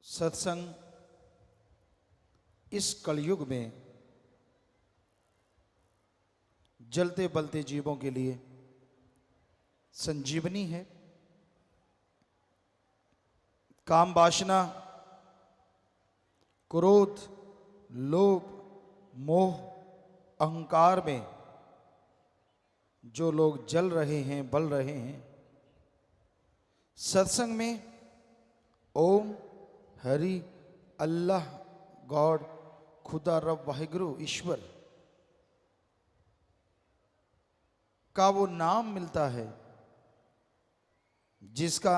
सत्संग इस कलयुग में जलते बलते जीवों के लिए संजीवनी है। काम वासना, क्रोध, लोभ, मोह, अहंकार में जो लोग जल रहे हैं, बल रहे हैं, सत्संग में ओम, हरि, अल्लाह, गॉड, खुदा, रब, वाहिगुरु, ईश्वर का वो नाम मिलता है जिसका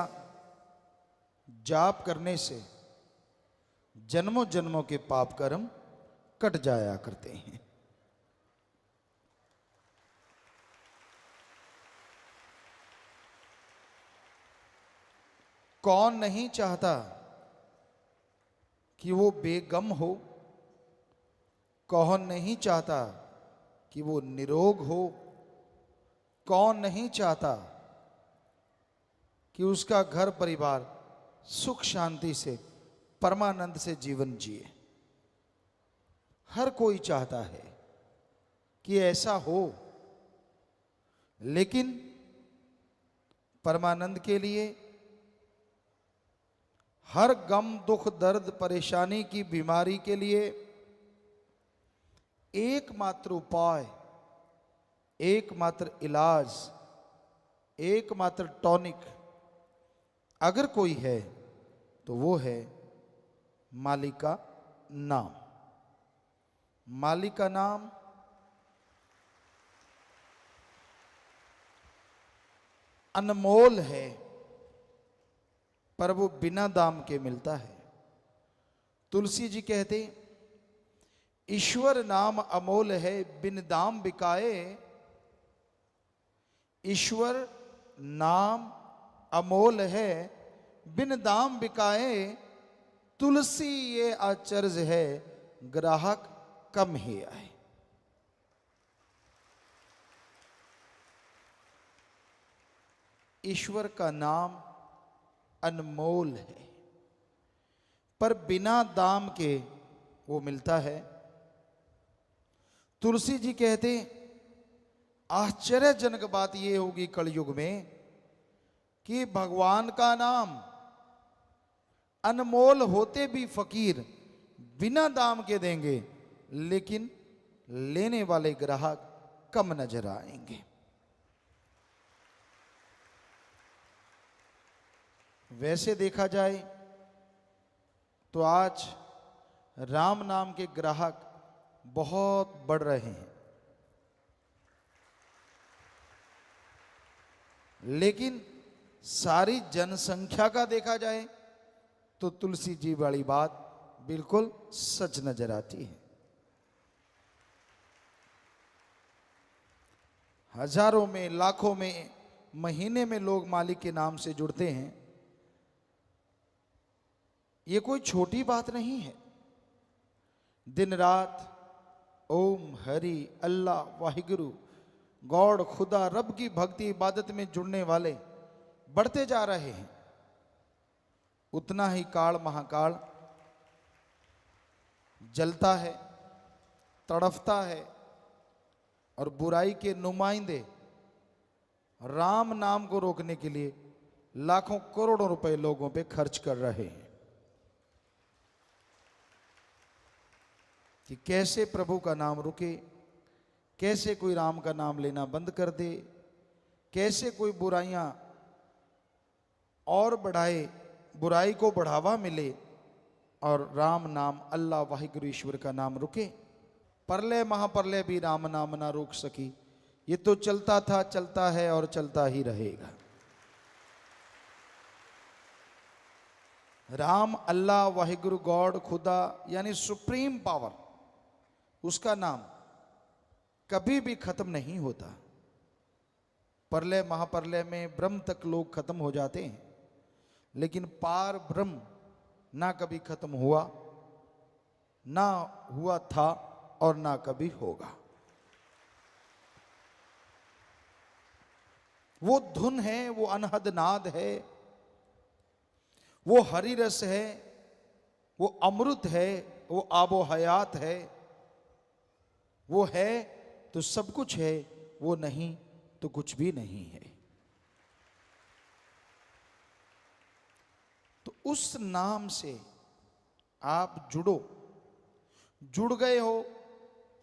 जाप करने से जन्मों जन्मों के पाप कर्म कट जाया करते हैं। कौन नहीं चाहता कि वो बेगम हो? कौन नहीं चाहता कि वो निरोग हो? कौन नहीं चाहता कि उसका घर परिवार सुख शांति से, परमानंद से जीवन जिए? हर कोई चाहता है कि ऐसा हो, लेकिन परमानंद के लिए हर गम, दुख, दर्द, परेशानी की बीमारी के लिए एकमात्र उपाय, एकमात्र इलाज, एकमात्र टॉनिक अगर कोई है तो वो है मालिक का नाम। मालिक का नाम अनमोल है, पर वो बिना दाम के मिलता है। तुलसी जी कहते, ईश्वर नाम अमोल है, बिन दाम बिकाए। ईश्वर नाम अमोल है, बिन दाम बिकाए। तुलसी ये आचर्ज है, ग्राहक कम ही आए। ईश्वर का नाम अनमोल है, पर बिना दाम के वो मिलता है। तुलसी जी कहते, आश्चर्यजनक बात ये होगी कलयुग में कि भगवान का नाम अनमोल होते भी फकीर बिना दाम के देंगे, लेकिन लेने वाले ग्राहक कम नजर आएंगे। वैसे देखा जाए तो आज राम नाम के ग्राहक बहुत बढ़ रहे हैं, लेकिन सारी जनसंख्या का देखा जाए तो तुलसी जी वाली बात बिल्कुल सच नजर आती है। हजारों में, लाखों में, महीने में लोग मालिक के नाम से जुड़ते हैं। ये कोई छोटी बात नहीं है। दिन रात ओम, हरि, अल्लाह, वाहिगुरु, गॉड, खुदा, रब की भक्ति इबादत में जुड़ने वाले बढ़ते जा रहे हैं। उतना ही काल महाकाल जलता है, तड़फता है, और बुराई के नुमाइंदे राम नाम को रोकने के लिए लाखों करोड़ों रुपए लोगों पे खर्च कर रहे हैं कि कैसे प्रभु का नाम रुके, कैसे कोई राम का नाम लेना बंद कर दे, कैसे कोई बुराइयां और बढ़ाए, बुराई को बढ़ावा मिले और राम नाम, अल्लाह, वाहिगुरु, ईश्वर का नाम रुके। परलय महाप्रलय भी राम नाम ना रोक सकी। ये तो चलता था, चलता है और चलता ही रहेगा। राम, अल्लाह, वाहिगुरु, गॉड, खुदा यानी सुप्रीम पावर, उसका नाम कभी भी खत्म नहीं होता। परलय महाप्रलय में ब्रह्म तक लोग खत्म हो जाते हैं, लेकिन पार ब्रह्म ना कभी खत्म हुआ, ना हुआ था और ना कभी होगा। वो धुन है, वो अनहद नाद है, वो हरि रस है, वो अमृत है, वो आबो हयात है। वो है तो सब कुछ है, वो नहीं तो कुछ भी नहीं है। तो उस नाम से आप जुड़ो। जुड़ गए हो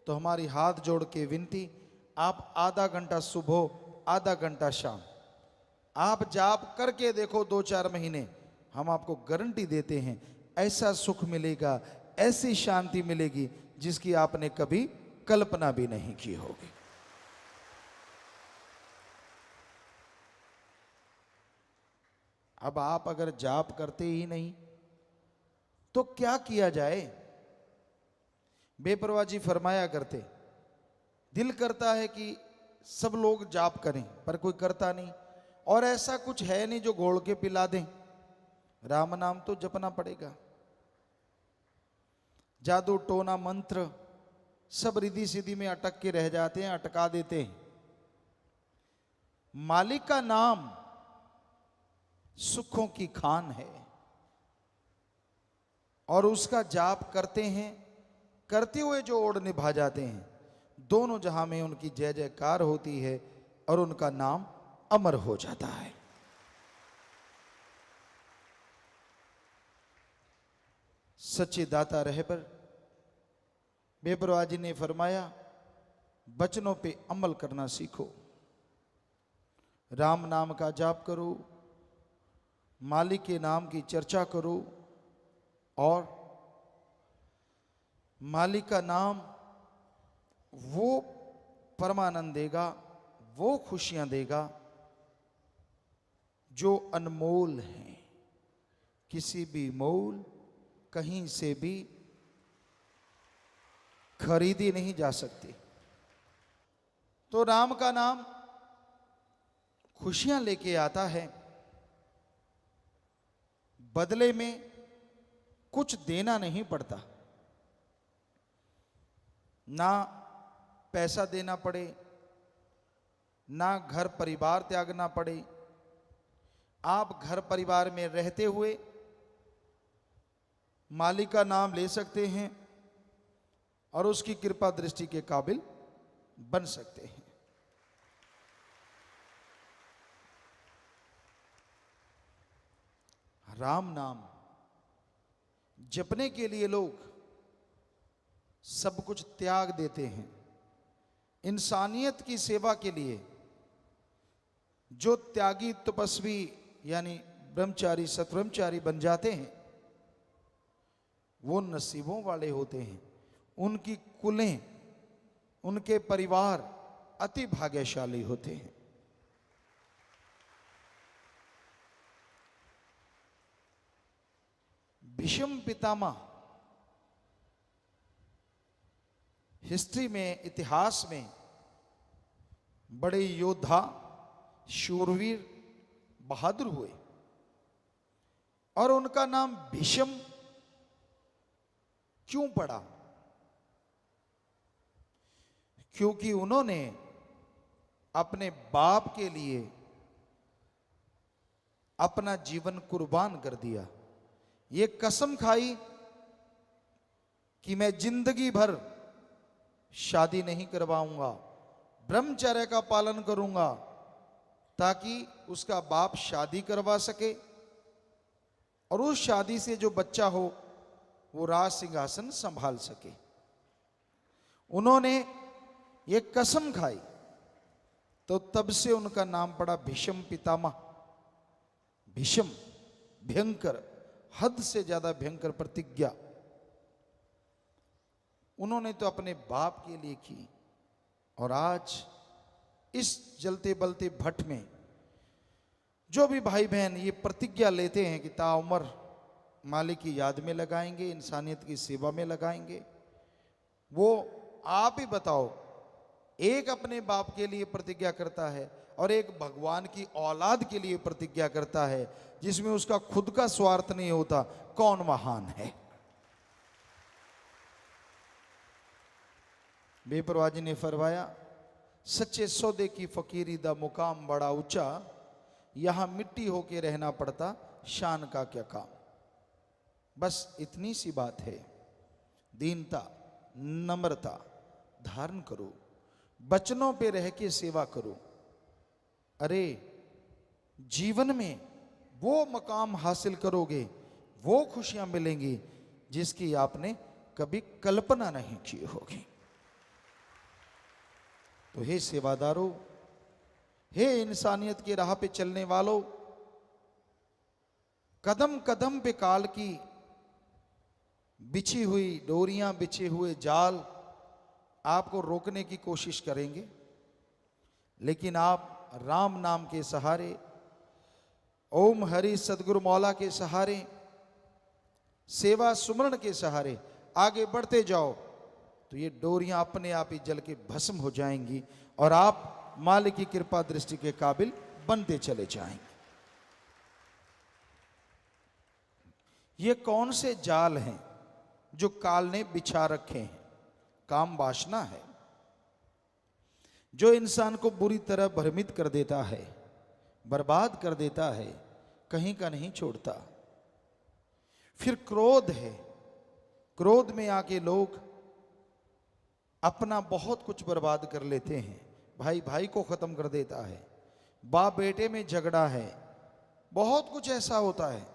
तो हमारी हाथ जोड़ के विनती, आप आधा घंटा सुबह आधा घंटा शाम आप जाप करके देखो, 2-4 महीने, हम आपको गारंटी देते हैं ऐसा सुख मिलेगा, ऐसी शांति मिलेगी जिसकी आपने कभी कल्पना भी नहीं की होगी। अब आप अगर जाप करते ही नहीं तो क्या किया जाए? बेपरवाह जी फरमाया करते, दिल करता है कि सब लोग जाप करें पर कोई करता नहीं, और ऐसा कुछ है नहीं जो घोल के पिला दें। राम नाम तो जपना पड़ेगा। जादू टोना मंत्र सब रिद्धि सिद्धि में अटक के रह जाते हैं, अटका देते हैं। मालिक का नाम सुखों की खान है, और उसका जाप करते हैं, करते हुए जो ओढ़ निभा जाते हैं, दोनों जहां में उनकी जय जयकार होती है और उनका नाम अमर हो जाता है। सच्चे दाता रहे पर बेपरवाह जी ने फरमाया, बचनों पे अमल करना सीखो। राम नाम का जाप करो, मालिक के नाम की चर्चा करो, और मालिक का नाम वो परमानंद देगा, वो खुशियां देगा जो अनमोल हैं, किसी भी मोल कहीं से भी खरीदी नहीं जा सकती। तो राम का नाम खुशियां लेके आता है, बदले में कुछ देना नहीं पड़ता, ना पैसा देना पड़े, ना घर परिवार त्यागना पड़े। आप घर परिवार में रहते हुए मालिक का नाम ले सकते हैं और उसकी कृपा दृष्टि के काबिल बन सकते हैं। राम नाम जपने के लिए लोग सब कुछ त्याग देते हैं। इंसानियत की सेवा के लिए जो त्यागी तपस्वी यानी ब्रह्मचारी सतब्रह्मचारी बन जाते हैं, वो नसीबों वाले होते हैं। उनकी कुलें, उनके परिवार अति भाग्यशाली होते हैं। भीष्म पितामह हिस्ट्री में, इतिहास में बड़े योद्धा, शूरवीर, बहादुर हुए, और उनका नाम भीष्म क्यों पड़ा? क्योंकि उन्होंने अपने बाप के लिए अपना जीवन कुर्बान कर दिया। ये कसम खाई कि मैं जिंदगी भर शादी नहीं करवाऊंगा, ब्रह्मचर्य का पालन करूंगा, ताकि उसका बाप शादी करवा सके और उस शादी से जो बच्चा हो वो राज सिंहासन संभाल सके। उन्होंने ये कसम खाई, तो तब से उनका नाम पड़ा भीष्म पितामह। भीष्म भयंकर, हद से ज्यादा भयंकर प्रतिज्ञा उन्होंने तो अपने बाप के लिए की, और आज इस जलते बलते भट्ट में जो भी भाई बहन ये प्रतिज्ञा लेते हैं कि ताउम्र मालिक की याद में लगाएंगे, इंसानियत की सेवा में लगाएंगे, वो आप ही बताओ, एक अपने बाप के लिए प्रतिज्ञा करता है और एक भगवान की औलाद के लिए प्रतिज्ञा करता है, जिसमें उसका खुद का स्वार्थ नहीं होता, कौन महान है? बेपरवाह जी ने फरमाया, सच्चे सौदे की फकीरी दा मुकाम बड़ा ऊंचा, यहां मिट्टी होके रहना पड़ता, शान का क्या काम। बस इतनी सी बात है, दीनता, नम्रता धारण करो, वचनों पे रह के सेवा करो। अरे जीवन में वो मकाम हासिल करोगे, वो खुशियां मिलेंगी जिसकी आपने कभी कल्पना नहीं की होगी। तो हे सेवादारों, हे इंसानियत की राह पे चलने वालों, कदम कदम पे काल की बिछी हुई डोरियां, बिछे हुए जाल आपको रोकने की कोशिश करेंगे, लेकिन आप राम नाम के सहारे, ओम हरि सदगुरु मौला के सहारे, सेवा सुमरण के सहारे आगे बढ़ते जाओ तो ये डोरियां अपने आप ही जल के भस्म हो जाएंगी और आप मालिक की कृपा दृष्टि के काबिल बनते चले जाएंगे। ये कौन से जाल हैं जो काल ने बिछा रखे हैं? काम वासना है जो इंसान को बुरी तरह भ्रमित कर देता है, बर्बाद कर देता है, कहीं का नहीं छोड़ता। फिर क्रोध है, क्रोध में आके लोग अपना बहुत कुछ बर्बाद कर लेते हैं। भाई भाई को खत्म कर देता है, बाप बेटे में झगड़ा है, बहुत कुछ ऐसा होता है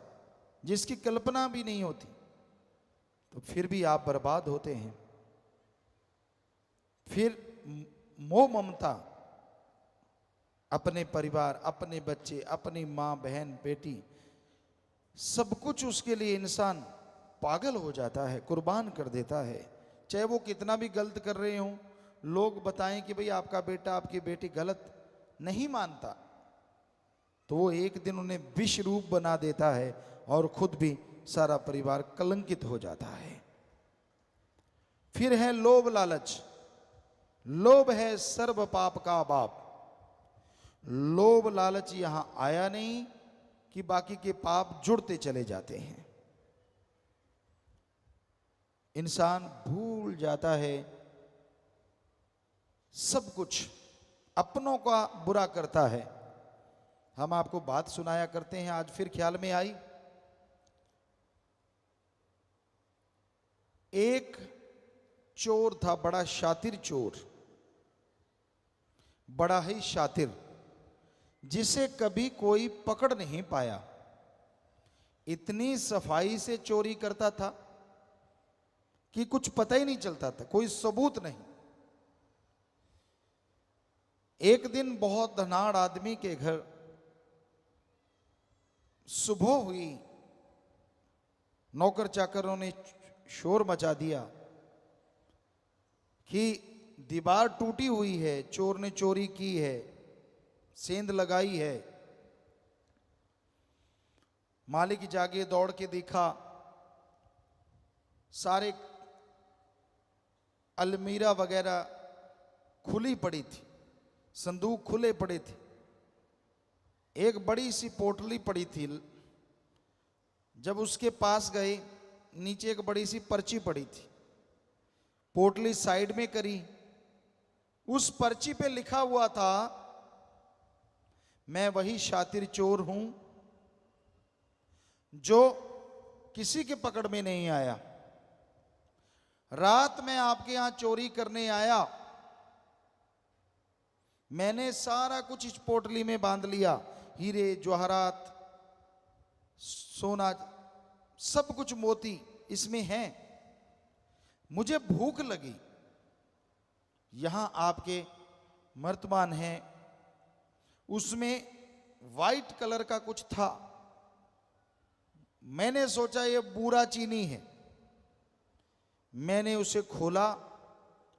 जिसकी कल्पना भी नहीं होती, तो फिर भी आप बर्बाद होते हैं। फिर मोह ममता, अपने परिवार, अपने बच्चे, अपनी माँ बहन बेटी, सब कुछ उसके लिए इंसान पागल हो जाता है, कुर्बान कर देता है। चाहे वो कितना भी गलत कर रहे हों, लोग बताएं कि भाई आपका बेटा आपकी बेटी गलत, नहीं मानता तो वो एक दिन उन्हें विष रूप बना देता है और खुद भी सारा परिवार कलंकित हो जाता है। फिर है लोभ लालच। लोभ है सर्व पाप का बाप। लोभ लालच यहां आया नहीं कि बाकी के पाप जुड़ते चले जाते हैं। इंसान भूल जाता है सब कुछ, अपनों का बुरा करता है। हम आपको बात सुनाया करते हैं, आज फिर ख्याल में आई। एक चोर था, बड़ा शातिर चोर, बड़ा ही शातिर, जिसे कभी कोई पकड़ नहीं पाया। इतनी सफाई से चोरी करता था कि कुछ पता ही नहीं चलता था, कोई सबूत नहीं। एक दिन बहुत धनाढ़ आदमी के घर सुबह हुई, नौकर चाकरों ने शोर मचा दिया कि दीवार टूटी हुई है, चोर ने चोरी की है, सेंध लगाई है। मालिक जागे, दौड़ के देखा, सारे अलमीरा वगैरह खुली पड़ी थी, संदूक खुले पड़े थे, एक बड़ी सी पोटली पड़ी थी। जब उसके पास गए, नीचे एक बड़ी सी पर्ची पड़ी थी, पोटली साइड में करी, उस पर्ची पे लिखा हुआ था, मैं वही शातिर चोर हूं जो किसी के पकड़ में नहीं आया। रात में आपके यहां चोरी करने आया, मैंने सारा कुछ इस पोटली में बांध लिया, हीरे जवाहरात सोना सब कुछ मोती इसमें हैं। मुझे भूख लगी, यहां आपके मर्तबान है, उसमें वाइट कलर का कुछ था। मैंने सोचा ये बूरा चीनी है, मैंने उसे खोला,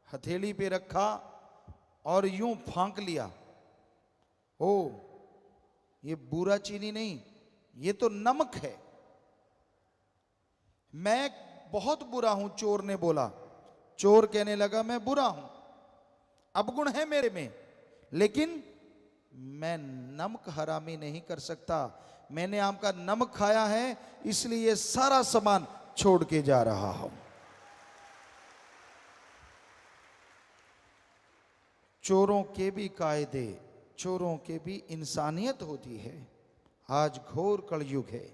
हथेली पे रखा और यूं फांक लिया। ओ, ये बूरा चीनी नहीं, ये तो नमक है। मैं बहुत बुरा हूं, चोर ने बोला। चोर कहने लगा, मैं बुरा हूं, अवगुण है मेरे में, लेकिन मैं नमक हरामी नहीं कर सकता। मैंने आपका नमक खाया है, इसलिए ये सारा सामान छोड़ के जा रहा हूं। चोरों के भी कायदे, चोरों के भी इंसानियत होती है। आज घोर कलयुग है,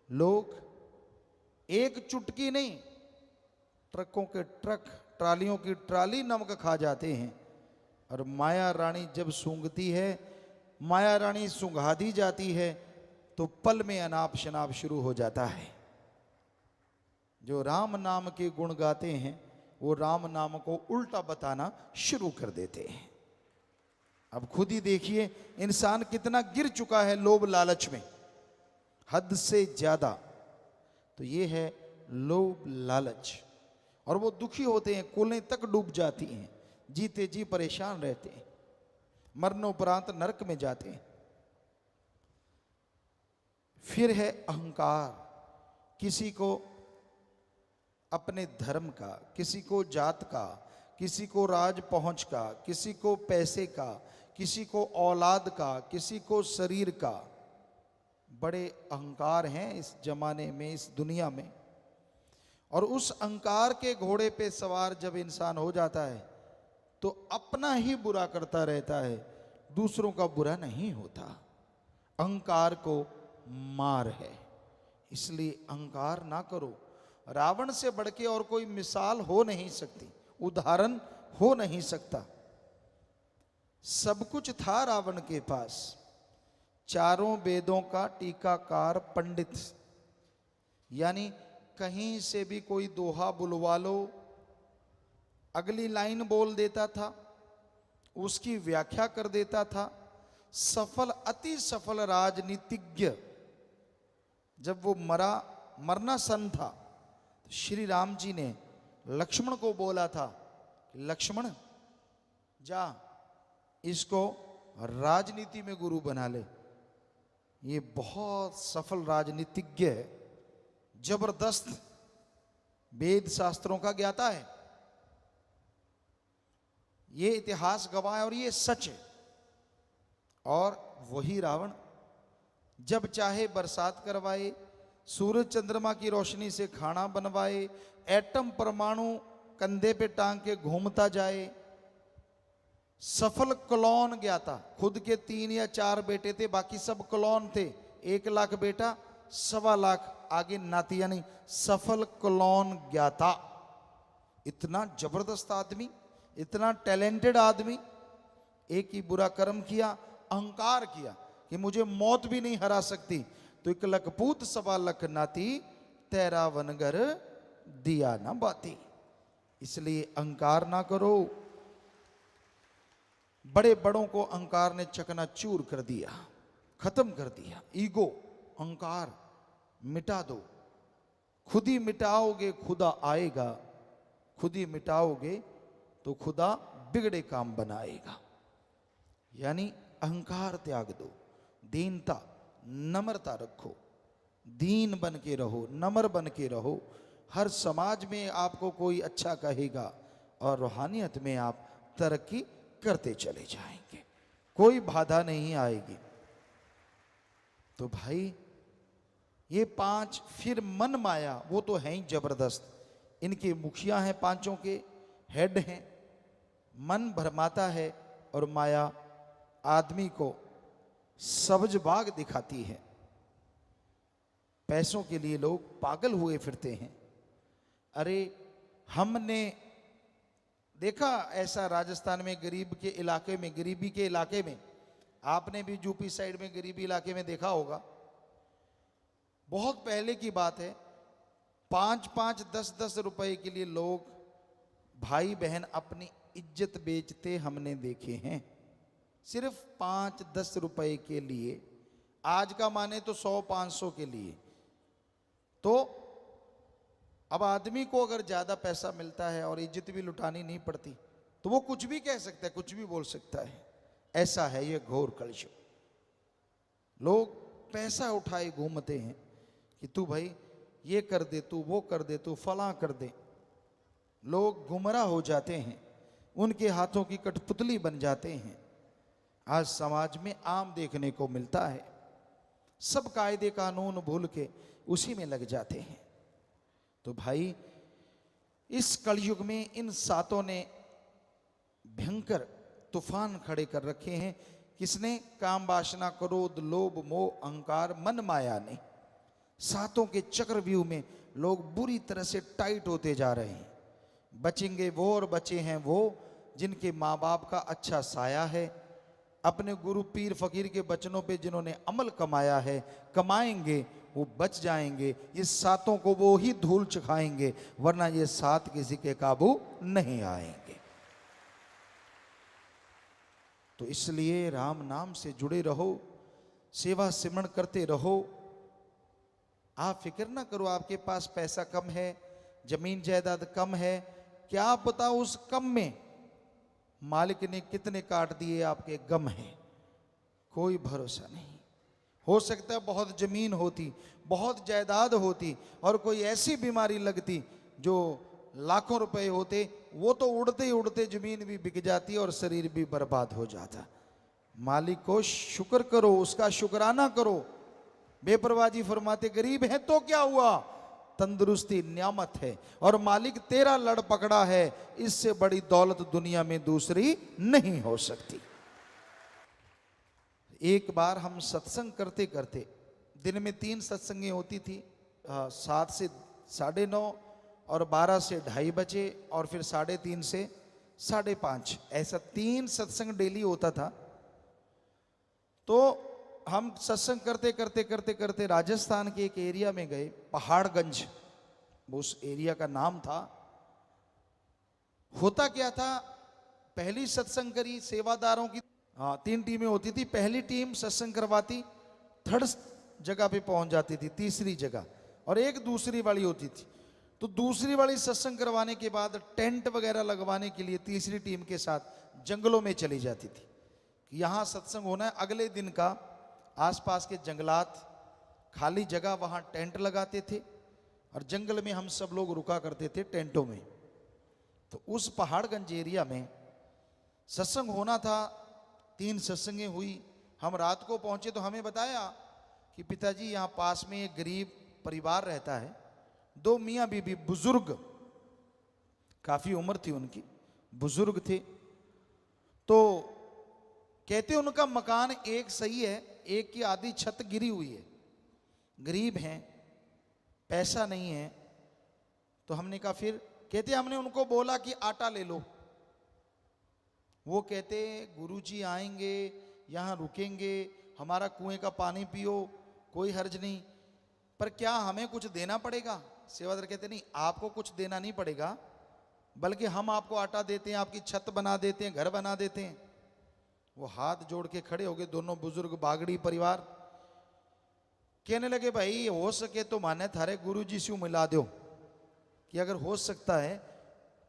लोग एक चुटकी नहीं, ट्रकों के ट्रक, ट्रालियों की ट्राली नमक खा जाते हैं। और माया रानी जब सूंघती है, माया रानी सूंघा दी जाती है, तो पल में अनाप शनाप शुरू हो जाता है। जो राम नाम के गुण गाते हैं वो राम नाम को उल्टा बताना शुरू कर देते हैं। अब खुद ही देखिए इंसान कितना गिर चुका है लोभ लालच में, हद से ज्यादा। तो ये है लोभ लालच, और वो दुखी होते हैं, कुलें तक डूब जाती हैं, जीते जी परेशान रहते हैं, मरणोपरांत नरक में जाते हैं। फिर है अहंकार, किसी को अपने धर्म का, किसी को जात का, किसी को राज पहुंच का, किसी को पैसे का, किसी को औलाद का, किसी को शरीर का। बड़े अहंकार हैं इस जमाने में, इस दुनिया में। और उस अहंकार के घोड़े पे सवार जब इंसान हो जाता है तो अपना ही बुरा करता रहता है, दूसरों का बुरा नहीं होता। अहंकार को मार है, इसलिए अहंकार ना करो। रावण से बढ़ के और कोई मिसाल हो नहीं सकती, उदाहरण हो नहीं सकता। सब कुछ था रावण के पास, चारों वेदों का टीकाकार पंडित, यानी कहीं से भी कोई दोहा बुलवा लो, अगली लाइन बोल देता था, उसकी व्याख्या कर देता था। सफल, अति सफल राजनीतिज्ञ। जब वो मरना सन था, श्री राम जी ने लक्ष्मण को बोला था, लक्ष्मण जा इसको राजनीति में गुरु बना ले। ये बहुत सफल राजनीतिज्ञ है, जबरदस्त वेद शास्त्रों का ज्ञाता है। ये इतिहास गवाह है और ये सच है। और वही रावण जब चाहे बरसात करवाए, सूरज चंद्रमा की रोशनी से खाना बनवाए, एटम परमाणु कंधे पे टांग के घूमता जाए। सफल क्लोन ज्ञाता, खुद के 3 या 4 बेटे थे, बाकी सब क्लोन थे। 1 लाख बेटा, 1.25 लाख आगे नाती, यानी सफल क्लोन ज्ञाता। इतना जबरदस्त आदमी, इतना टैलेंटेड आदमी। एक ही बुरा कर्म किया, अहंकार किया कि मुझे मौत भी नहीं हरा सकती, तो 1 लख पूत 1.25 लाख नाती, तेरा वनगर दिया ना बाती। इसलिए अहंकार ना करो। बड़े बड़ों को अहंकार ने चकनाचूर कर दिया, खत्म कर दिया। ईगो, अहंकार मिटा दो। खुद ही मिटाओगे खुदा आएगा, खुद ही मिटाओगे तो खुदा बिगड़े काम बनाएगा। यानी अहंकार त्याग दो, दीनता, नम्रता रखो, दीन बन के रहो, नम्र बन के रहो। हर समाज में आपको कोई अच्छा कहेगा और रूहानियत में आप तरक्की करते चले जाएंगे, कोई बाधा नहीं आएगी। तो भाई ये 5, फिर मन माया, वो तो है ही जबरदस्त। इनके मुखिया हैं, 5 के हेड हैं। मन भरमाता है और माया आदमी को सब्ज बाग दिखाती है। पैसों के लिए लोग पागल हुए फिरते हैं। अरे हमने देखा ऐसा राजस्थान में, गरीब के इलाके में, गरीबी के इलाके में, आपने भी यूपी साइड में गरीबी इलाके में देखा होगा। बहुत पहले की बात है, 5-5, 10-10 रुपए के लिए लोग, भाई बहन अपनी इज्जत बेचते हमने देखे हैं, सिर्फ 5-10 रुपए के लिए। आज का माने तो 100-500 के लिए। तो अब आदमी को अगर ज्यादा पैसा मिलता है और इज्जत भी लुटानी नहीं पड़ती, तो वो कुछ भी कह सकता है, कुछ भी बोल सकता है। ऐसा है ये घोर कलयुग। लोग पैसा उठाए घूमते हैं कि तू भाई ये कर दे, तू वो कर दे, तू फला कर दे। लोग गुमराह हो जाते हैं, उनके हाथों की कठपुतली बन जाते हैं। आज समाज में आम देखने को मिलता है। सब कायदे कानून भूल के उसी में लग जाते हैं। तो भाई इस कलयुग में इन 7 ने भयंकर तूफान खड़े कर रखे हैं। किसने? काम वासना, क्रोध, लोभ, मोह, अहंकार, मन माया ने। सातों के चक्रव्यूह में लोग बुरी तरह से टाइट होते जा रहे हैं। बचेंगे वो और बचे हैं वो जिनके माँ बाप का अच्छा साया है, अपने गुरु पीर फकीर के वचनों पे जिन्होंने अमल कमाया है, कमाएंगे वो बच जाएंगे। ये सातों को वो ही धूल चखाएंगे, वरना ये सात किसी के काबू नहीं आएंगे। तो इसलिए राम नाम से जुड़े रहो, सेवा सिमरण करते रहो। आप फिक्र ना करो आपके पास पैसा कम है, जमीन जायदाद कम है, क्या आप बताओ उस कम में मालिक ने कितने काट दिए आपके गम है, कोई भरोसा नहीं। हो सकता है बहुत जमीन होती, बहुत जायदाद होती और कोई ऐसी बीमारी लगती जो लाखों रुपए होते, वो तो उड़ते ही उड़ते जमीन भी बिक जाती और शरीर भी बर्बाद हो जाता। मालिक को शुक्र करो, उसका शुक्राना करो। बेपरवाजी फरमाते गरीब है तो क्या हुआ, तंदुरुस्ती नियामत है और मालिक तेरा लड़ पकड़ा है, इससे बड़ी दौलत दुनिया में दूसरी नहीं हो सकती। एक बार हम सत्संग करते करते, दिन में 3 सत्संगें होती थी, 7 से 9:30 और 12 से 2:30 बजे और फिर 3:30 से 5:30, ऐसा 3 सत्संग डेली होता था। तो हम सत्संग करते करते करते करते राजस्थान के एक एरिया में गए, पहाड़गंज उस एरिया का नाम था। होता क्या था, पहली सत्संग करी सेवादारों की, 3 टीमें होती थी। पहली टीम सत्संग करवाती, 3rd जगह पे पहुंच जाती थी, 3री जगह, और एक दूसरी वाली होती थी। तो दूसरी वाली सत्संग करवाने के बाद टेंट वगैरह लगवाने के लिए तीसरी टीम के साथ जंगलों में चली जाती थी। यहाँ सत्संग होना है, अगले दिन का आसपास के जंगलात खाली जगह, वहाँ टेंट लगाते थे और जंगल में हम सब लोग रुका करते थे टेंटों में। तो उस पहाड़गंज एरिया में सत्संग होना था, 3 सत्संगें हुई। हम रात को पहुंचे तो हमें बताया कि पिताजी यहाँ पास में एक गरीब परिवार रहता है, 2 मियाँ बीबी बुजुर्ग, काफी उम्र थी उनकी, बुजुर्ग थे। तो कहते उनका मकान एक सही है, एक की आधी छत गिरी हुई है, गरीब हैं, पैसा नहीं है। तो हमने कहा फिर, कहते हमने उनको बोला कि आटा ले लो। वो कहते गुरुजी आएंगे, यहाँ रुकेंगे, हमारा कुएं का पानी पियो, कोई हर्ज नहीं, पर क्या हमें कुछ देना पड़ेगा? सेवादार कहते नहीं, आपको कुछ देना नहीं पड़ेगा, बल्कि हम आपको आटा देते हैं, आपकी छत बना देते हैं, घर बना देते हैं। वो हाथ जोड़ के खड़े हो गए, दोनों बुजुर्ग बागड़ी परिवार। कहने लगे भाई हो सके तो माने थारे गुरुजी से मिला दो, कि अगर हो सकता है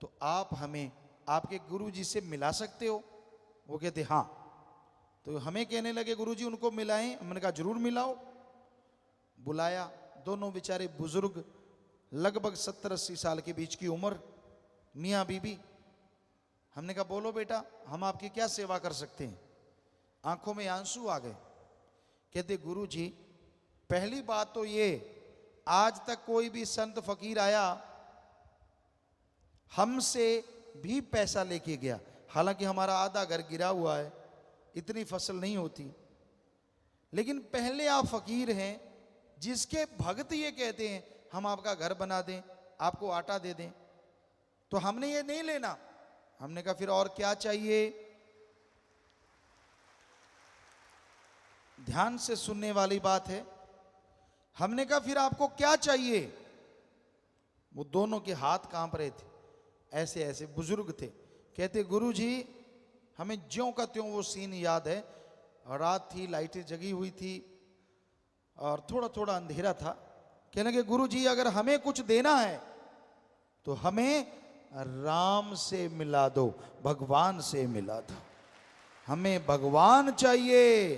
तो आप हमें आपके गुरुजी से मिला सकते हो। वो कहते हाँ। तो हमें कहने लगे गुरुजी उनको मिलाएं। हमने कहा जरूर मिलाओ। बुलाया, दोनों बेचारे बुजुर्ग, लगभग 70-80 साल के बीच की उम्र, मियाँ बीबी। हमने कहा बोलो बेटा, हम आपकी क्या सेवा कर सकते हैं? आंखों में आंसू आ गए। कहते गुरुजी पहली बात तो ये, आज तक कोई भी संत फकीर आया हमसे भी पैसा लेके गया, हालांकि हमारा आधा घर गिरा हुआ है, इतनी फसल नहीं होती, लेकिन पहले आप फकीर हैं जिसके भक्त ये कहते हैं हम आपका घर बना दें, आपको आटा दे दें, तो हमने ये नहीं लेना। हमने कहा फिर और क्या चाहिए? ध्यान से सुनने वाली बात है। हमने कहा फिर आपको क्या चाहिए? वो दोनों के हाथ कांप रहे थे, ऐसे ऐसे बुजुर्ग थे। कहते गुरुजी हमें ज्यों का त्यों वो सीन याद है, रात थी, लाइटें जगी हुई थी और थोड़ा थोड़ा अंधेरा था। कहने लगे गुरुजी अगर हमें कुछ देना है तो हमें राम से मिला दो, भगवान से मिला दो, हमें भगवान चाहिए,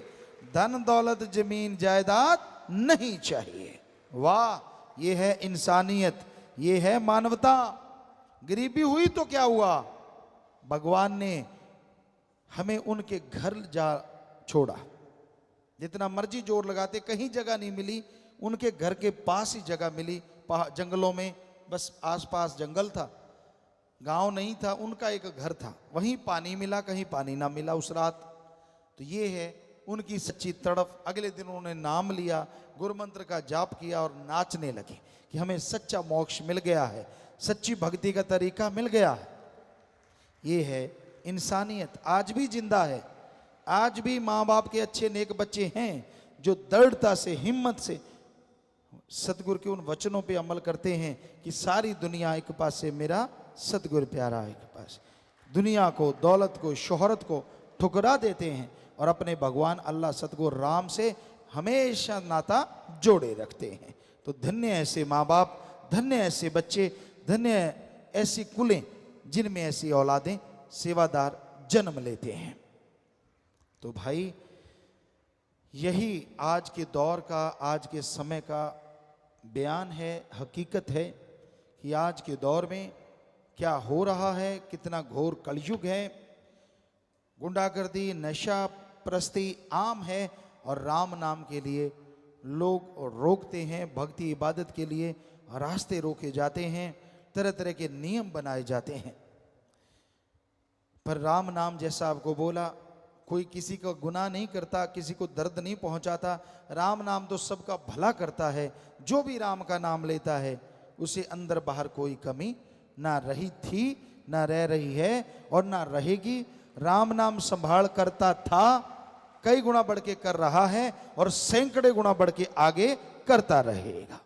धन दौलत जमीन जायदाद नहीं चाहिए। वाह, ये है इंसानियत, ये है मानवता। गरीबी हुई तो क्या हुआ, भगवान ने हमें उनके घर जा छोड़ा। जितना मर्जी जोर लगाते कहीं जगह नहीं मिली, उनके घर के पास ही जगह मिली, जंगलों में, बस आसपास जंगल था, गांव नहीं था, उनका एक घर था, वहीं पानी मिला, कहीं पानी ना मिला उस रात। तो ये है उनकी सच्ची तड़फ। अगले दिन उन्होंने नाम लिया, गुरु मंत्र का जाप किया और नाचने लगे कि हमें सच्चा मोक्ष मिल गया है, सच्ची भक्ति का तरीका मिल गया है। ये है इंसानियत, आज भी जिंदा है। आज भी माँ बाप के अच्छे नेक बच्चे हैं जो दृढ़ता से, हिम्मत से सतगुरु के उन वचनों पे अमल करते हैं कि सारी दुनिया एक पास से, मेरा सतगुरु प्यारा एक पास। दुनिया को, दौलत को, शोहरत को ठुकरा देते हैं और अपने भगवान अल्लाह सतगुरु राम से हमेशा नाता जोड़े रखते हैं। तो धन्य ऐसे माँ बाप, धन्य ऐसे बच्चे, धन्य ऐसी कुलें जिनमें ऐसी औलादें, सेवादार जन्म लेते हैं। तो भाई यही आज के दौर का, आज के समय का बयान है, हकीकत है कि आज के दौर में क्या हो रहा है, कितना घोर कलयुग है। गुंडागर्दी, नशा प्रस्ती आम है और राम नाम के लिए लोग रोकते हैं, भक्ति इबादत के लिए रास्ते रोके जाते हैं, तरह तरह के नियम बनाए जाते हैं। पर राम नाम, जैसा आपको बोला, कोई किसी का गुनाह नहीं करता, किसी को दर्द नहीं पहुंचाता। राम नाम तो सबका भला करता है। जो भी राम का नाम लेता है उसे अंदर बाहर कोई कमी ना रही थी, ना रह रही है और ना रहेगी। राम नाम संभाल करता था, कई गुना बढ़ के कर रहा है और सैकड़े गुना बढ़ के आगे करता रहेगा।